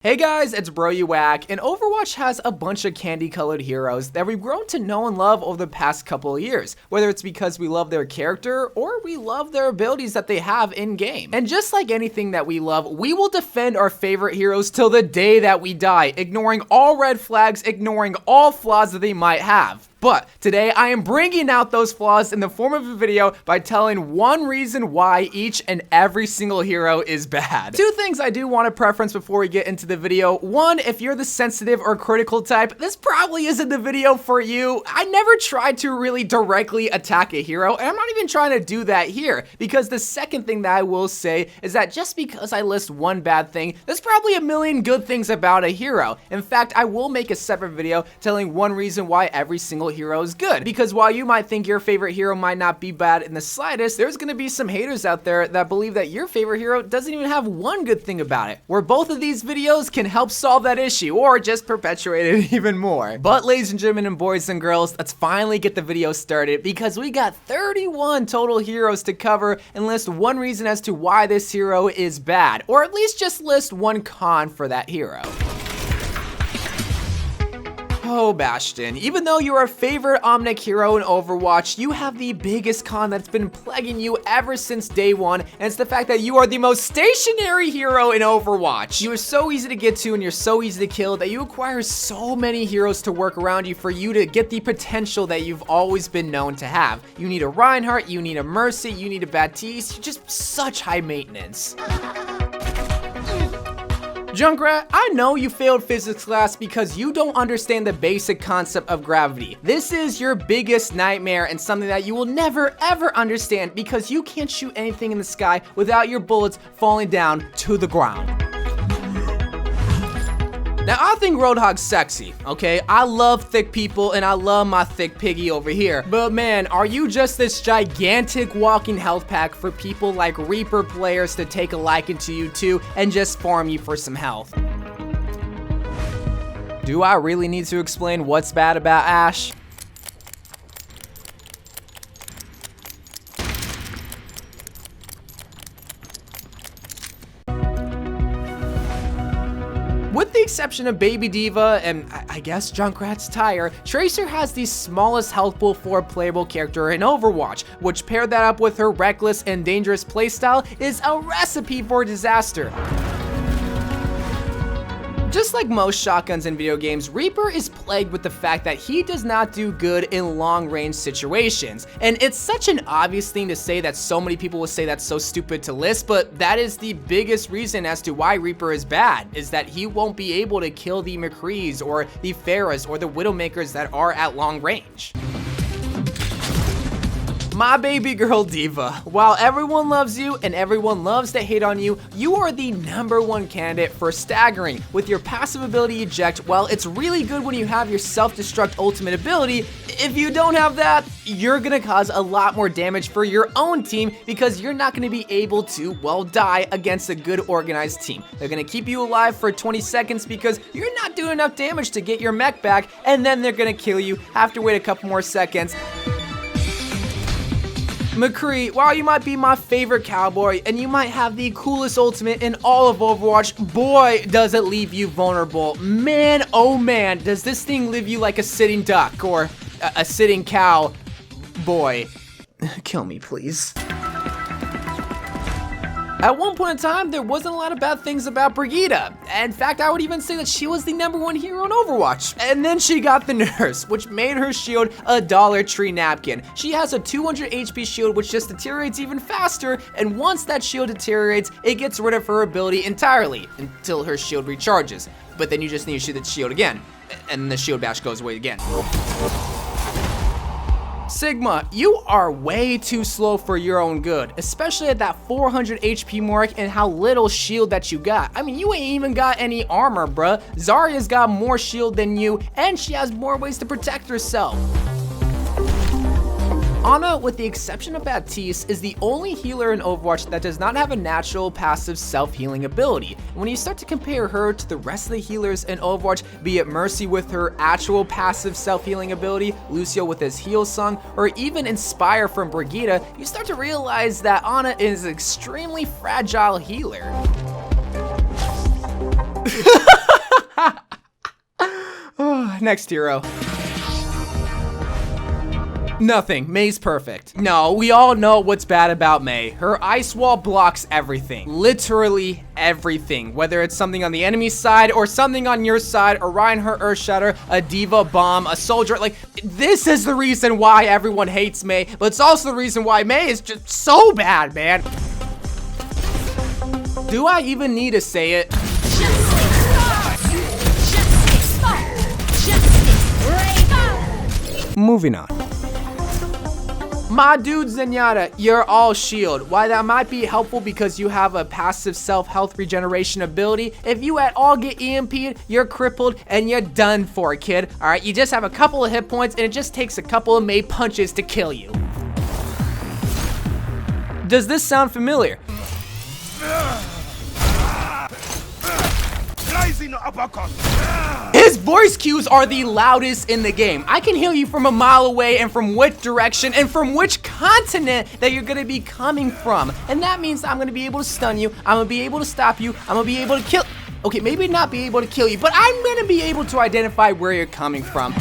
Hey guys, it's Bro You Whack, and Overwatch has a bunch of candy-colored heroes that we've grown to know and love over the past couple of years, whether it's because we love their character or we love their abilities that they have in-game. And just like anything that we love, we will defend our favorite heroes till the day that we die, ignoring all red flags, ignoring all flaws that they might have. But today I am bringing out those flaws in the form of a video by telling one reason why each and every single hero is bad. Two things I do want to preference before we get into the video. One, if you're the sensitive or critical type, this probably isn't the video for you. I never tried to really directly attack a hero, and I'm not even trying to do that here, because the second thing that I will say is that just because I list one bad thing, there's probably a million good things about a hero. In fact, I will make a separate video telling one reason why every single hero is good, because while you might think your favorite hero might not be bad in the slightest, there's gonna be some haters out there that believe that your favorite hero doesn't even have one good thing about it, where both of these videos can help solve that issue or just perpetuate it even more. But ladies and gentlemen and boys and girls, let's finally get the video started, because we got 31 total heroes to cover and list one reason as to why this hero is bad, or at least just list one con for that hero. Oh, Bastion, even though you're our favorite Omnic hero in Overwatch, you have the biggest con that's been plaguing you ever since day one, and it's the fact that you are the most stationary hero in Overwatch. You are so easy to get to and you're so easy to kill that you acquire so many heroes to work around you for you to get the potential that you've always been known to have. You need a Reinhardt, you need a Mercy, you need a Baptiste, you're just such high maintenance. Junkrat, I know you failed physics class because you don't understand the basic concept of gravity. This is your biggest nightmare and something that you will never ever understand, because you can't shoot anything in the sky without your bullets falling down to the ground. Now, I think Roadhog's sexy, okay? I love thick people and I love my thick piggy over here. But man, are you just this gigantic walking health pack for people like Reaper players to take a liking to you too and just farm you for some health? Do I really need to explain what's bad about Ashe? With the exception of Baby D.va and I guess Junkrat's Tire, Tracer has the smallest health pool for a playable character in Overwatch, which paired that up with her reckless and dangerous playstyle is a recipe for disaster. Just like most shotguns in video games, Reaper is plagued with the fact that he does not do good in long-range situations. And it's such an obvious thing to say that so many people will say that's so stupid to list, but that is the biggest reason as to why Reaper is bad, is that he won't be able to kill the McCrees or the Pharahs or the Widowmakers that are at long range. My baby girl D.va, while everyone loves you and everyone loves to hate on you, you are the #1 candidate for staggering with your passive ability Eject. While it's really good when you have your self-destruct ultimate ability, if you don't have that, you're gonna cause a lot more damage for your own team because you're not gonna be able to, well, die against a good organized team. They're gonna keep you alive for 20 seconds because you're not doing enough damage to get your mech back, and then they're gonna kill you, have to wait a couple more seconds. McCree, while you might be my favorite cowboy and you might have the coolest ultimate in all of Overwatch, boy, does it leave you vulnerable. Man, oh man, does this thing leave you like a sitting duck or a sitting cow. Boy, kill me, please. At one point in time, there wasn't a lot of bad things about Brigitte. In fact, I would even say that she was the #1 hero in Overwatch. And then she got the nurse, which made her shield a Dollar Tree napkin. She has a 200 HP shield, which just deteriorates even faster, and once that shield deteriorates, it gets rid of her ability entirely until her shield recharges. But then you just need to shoot the shield again, and the shield bash goes away again. Sigma, you are way too slow for your own good, especially at that 400 HP mark and how little shield that you got. I mean, you ain't even got any armor, bruh. Zarya's got more shield than you, and she has more ways to protect herself. Ana, with the exception of Baptiste, is the only healer in Overwatch that does not have a natural passive self-healing ability. When you start to compare her to the rest of the healers in Overwatch, be it Mercy with her actual passive self-healing ability, Lucio with his heal song, or even Inspire from Brigitte, you start to realize that Ana is an extremely fragile healer. Next hero. Nothing. Mei's perfect. No, we all know what's bad about Mei. Her ice wall blocks everything. Literally everything. Whether it's something on the enemy side or something on your side, or Reinhardt Earthshatter, a D.va bomb, a soldier. Like, this is the reason why everyone hates Mei, but it's also the reason why Mei is just so bad, man. Do I even need to say it? Moving on. My dude Zenyatta, you're all shield. Why that might be helpful because you have a passive self-health regeneration ability. If you at all get EMP'd, you're crippled and you're done for, kid. Alright, you just have a couple of hit points and it just takes a couple of Mei punches to kill you. Does this sound familiar? His voice cues are the loudest in the game. I can hear you from a mile away and from which direction and from which continent that you're gonna be coming from. And that means I'm gonna be able to stun you, I'm gonna be able to stop you, I'm gonna be able to kill. Okay, maybe not be able to kill you, but I'm gonna be able to identify where you're coming from.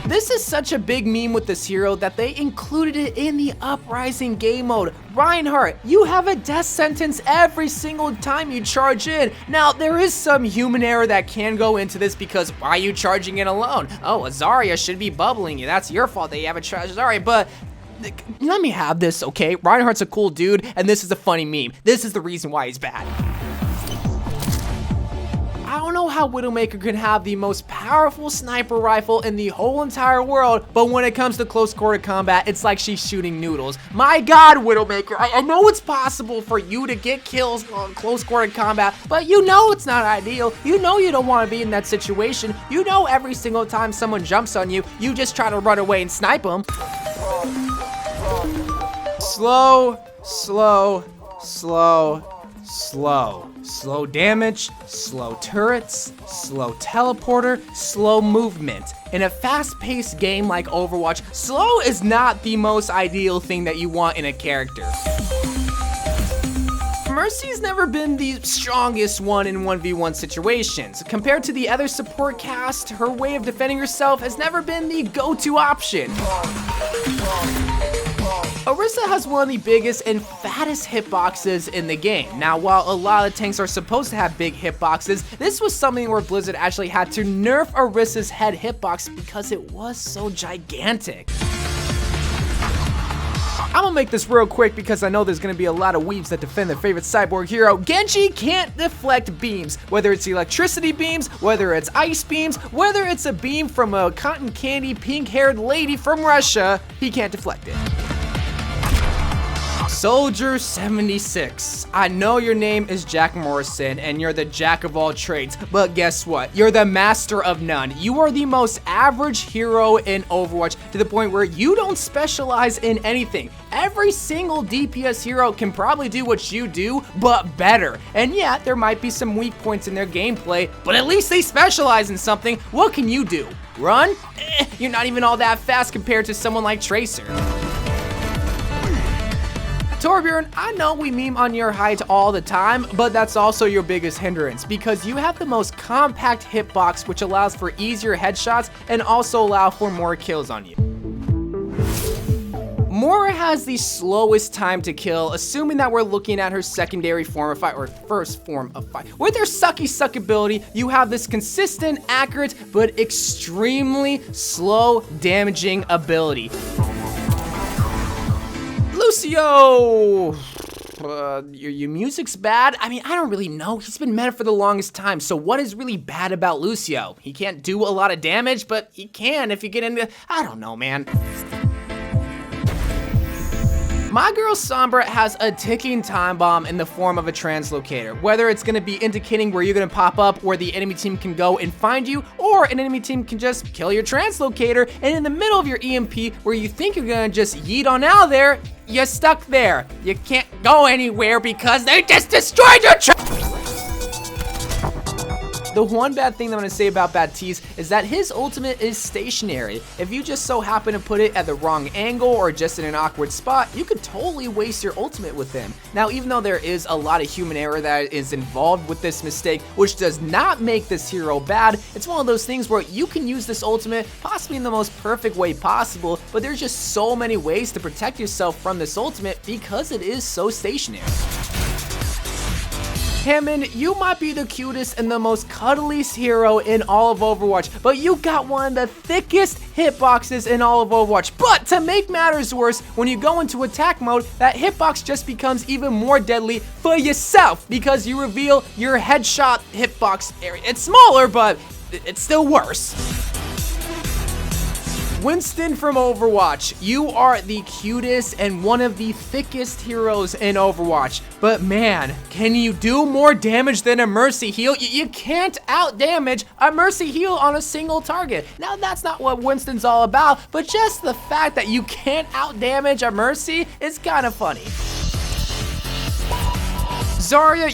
This is such a big meme with this hero that they included it in the Uprising game mode. Reinhardt, you have a death sentence every single time you charge in. Now, there is some human error that can go into this because why are you charging in alone? Oh, Azaria should be bubbling you. That's your fault that you haven't charged Azaria, but let me have this, okay? Reinhardt's a cool dude, and this is a funny meme. This is the reason why he's bad. I don't know how Widowmaker can have the most powerful sniper rifle in the whole entire world, but when it comes to close quarter combat, it's like she's shooting noodles. My God, Widowmaker, I know it's possible for you to get kills on close quarter combat, but you know it's not ideal. You know you don't want to be in that situation. You know every single time someone jumps on you, you just try to run away and snipe them. Slow, slow, slow, slow. Slow damage, slow turrets, slow teleporter, slow movement. In a fast-paced game like Overwatch, slow is not the most ideal thing that you want in a character. Mercy's never been the strongest one in 1v1 situations. Compared to the other support cast, her way of defending herself has never been the go-to option. Orisa has one of the biggest and fattest hitboxes in the game. Now, while a lot of tanks are supposed to have big hitboxes, this was something where Blizzard actually had to nerf Orisa's head hitbox because it was so gigantic. I'm gonna make this real quick because I know there's gonna be a lot of weebs that defend their favorite cyborg hero. Genji can't deflect beams, whether it's electricity beams, whether it's ice beams, whether it's a beam from a cotton candy pink-haired lady from Russia, he can't deflect it. Soldier 76. I know your name is Jack Morrison and you're the jack of all trades, but guess what? You're the master of none. You are the most average hero in Overwatch to the point where you don't specialize in anything. Every single DPS hero can probably do what you do, but better. And yeah, there might be some weak points in their gameplay, but at least they specialize in something. What can you do? Run? You're not even all that fast compared to someone like Tracer. Torbjorn, I know we meme on your height all the time, but that's also your biggest hindrance because you have the most compact hitbox, which allows for easier headshots and also allow for more kills on you. Moira has the slowest time to kill, assuming that we're looking at her secondary form of fight or first form of fight. With her sucky suck ability, you have this consistent, accurate, but extremely slow damaging ability. Lucio! Your music's bad? I mean, I don't really know. He's been meta for the longest time, so what is really bad about Lucio? He can't do a lot of damage, but he can if you get into... I don't know, man. My girl Sombra has a ticking time bomb in the form of a translocator. Whether it's gonna be indicating where you're gonna pop up, where the enemy team can go and find you, or an enemy team can just kill your translocator, and in the middle of your EMP, where you think you're gonna just yeet on out there, you're stuck there. You can't go anywhere because they just destroyed your The one bad thing that I'm going to say about Baptiste is that his ultimate is stationary. If you just so happen to put it at the wrong angle or just in an awkward spot, you could totally waste your ultimate with him. Now, even though there is a lot of human error that is involved with this mistake, which does not make this hero bad, it's one of those things where you can use this ultimate possibly in the most perfect way possible, but there's just so many ways to protect yourself from this ultimate because it is so stationary. Hammond, you might be the cutest and the most cuddliest hero in all of Overwatch, but you got one of the thickest hitboxes in all of Overwatch. But to make matters worse, when you go into attack mode, that hitbox just becomes even more deadly for yourself because you reveal your headshot hitbox area. It's smaller, but it's still worse. Winston from Overwatch, you are the cutest and one of the thickest heroes in Overwatch, but man, can you do more damage than a Mercy heal? You can't out-damage a Mercy heal on a single target. Now, that's not what Winston's all about, but just the fact that you can't out-damage a Mercy is kind of funny. Zarya,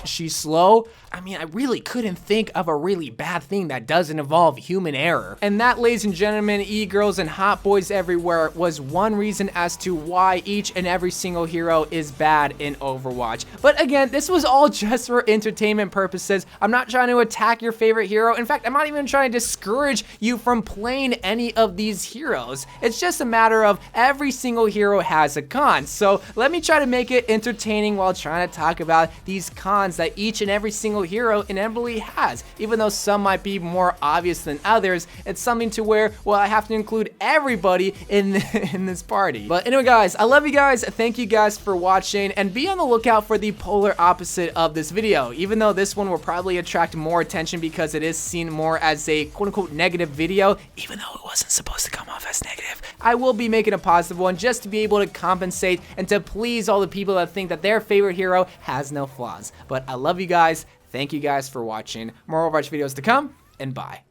she's slow. I mean, I really couldn't think of a really bad thing that doesn't involve human error. And that, ladies and gentlemen, e-girls and hot boys everywhere, was one reason as to why each and every single hero is bad in Overwatch. But again, this was all just for entertainment purposes. I'm not trying to attack your favorite hero. In fact, I'm not even trying to discourage you from playing any of these heroes. It's just a matter of every single hero has a con. So let me try to make it entertaining while trying to talk about these cons that each and every single hero inevitably has. Even though some might be more obvious than others, it's something to where, well, I have to include everybody in this party. But anyway, guys, I love you guys. Thank you guys for watching, and be on the lookout for the polar opposite of this video. Even though this one will probably attract more attention because it is seen more as a quote-unquote negative video, even though it wasn't supposed to come off as negative, I will be making a positive one just to be able to compensate and to please all the people that think that their favorite hero has no flaws. But I love you guys. Thank you guys for watching. More Overwatch videos to come, and bye.